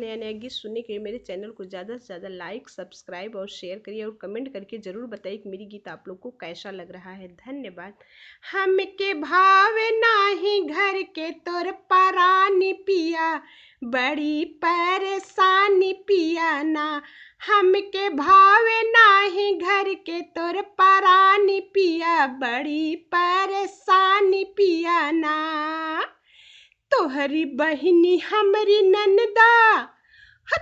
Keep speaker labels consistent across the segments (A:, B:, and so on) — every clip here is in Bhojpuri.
A: नया नया गीत सुनने के लिए मेरे चैनल को ज़्यादा से ज़्यादा लाइक सब्सक्राइब और शेयर करिए और कमेंट करके ज़रूर बताइए कि मेरी गीत आप लोग को कैसा लग रहा है। धन्यवाद। हमके भावे नाही घर के तोर परानी पिया, बड़ी परेशानी पिया ना। हमके भावे नाही घर के तोर परानी पिया, बड़ी परेशानी पिया ना। तोहरी बहिनी हमरी ननदा,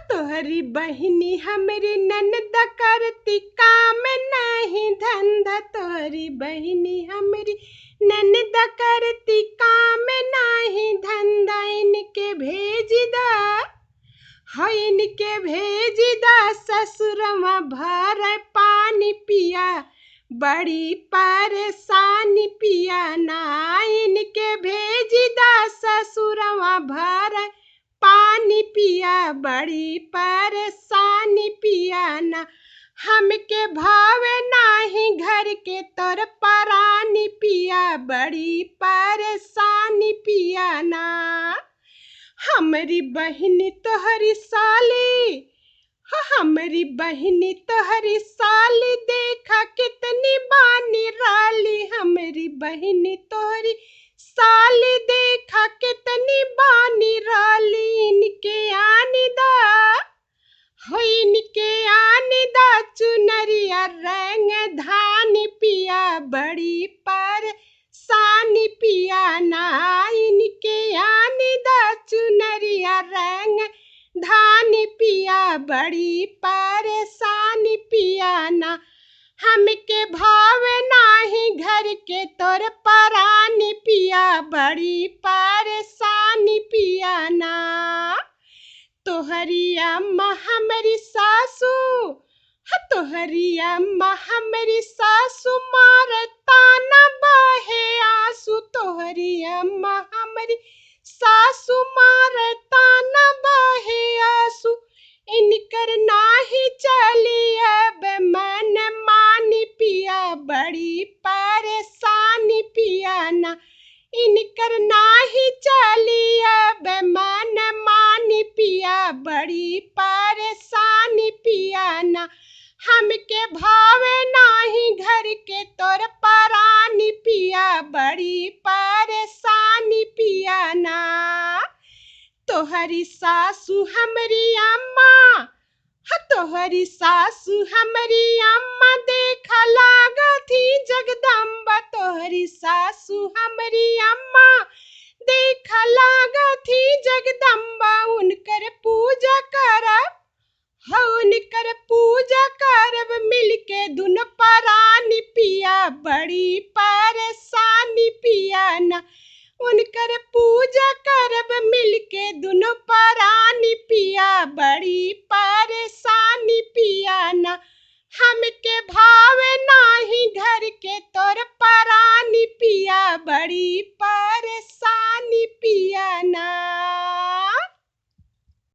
A: तोहरी बहिनी हमरी ननदा करती काम नहीं धंधा। तोहरी बहिनी हमरी ननदा करती काम नहीं धंधा। इनके भेज दा, हो इनके भेज दा ससुरवा भर पानी पिया, बड़ी परेशानी पिया ना। इनके भेज दा ससुरवा भर पानी पिया, बड़ी परेशानी पिया ना। हमके भावे नाही घर के तोर परानी पिया, बड़ी परेशानी पिया ना। हमरी बहिनी तोहरी साली, हमरी बहिनी तोहरी साली देखा कितनी बानी राली। हमरी बहिनी तोहरी साली देखा कितनी बानी राली। इनके आनी दा, हो इनके आनी दा चुनरिया रंग धानी पिया, बड़ी परेशानी पिया ना। इनके आनी दा चुनरिया रंग धानी पिया, बड़ी परेशानी पिया ना। हमके भावे नाही घर के तोर परानी पिया, बड़ी परेशानी पिया ना। तोहरी अम्मा हमरी सासू, तोहरी अम्मा हमरी सासू मारता न बहे आंसू। तोहरी अम्मा हमरी सासू मारता न बहे आंसू। इनकर नाही चली अब मन मानी पिया, बड़ी परेशानी पिया ना। इनकर नाही चली अब मन मानी पिया, बड़ी परेशानी पिया ना। हमके भावे नाही घर के तोर परानी पिया, बड़ी परेशानी पिया ना। तोहरी सासू हमरी अम्मा, तोहरी सासू हमरी अम्मा देखा लागथी जगदम्बा। तोहरी सासू हमरी अम्मा देखा लागथी जगदम्बा। उनकर पूजा करब, हो उनकर पूजा करब मिलके दुनो परानी पिया, बड़ी परेशानी पिया ना। उनकर पूजा करब मिलके दुनो परानी पिया, बड़ी परेशानी पिया ना। हमके भावे नाही घर के तोर परानी पिया, बड़ी परेशानी पिया ना।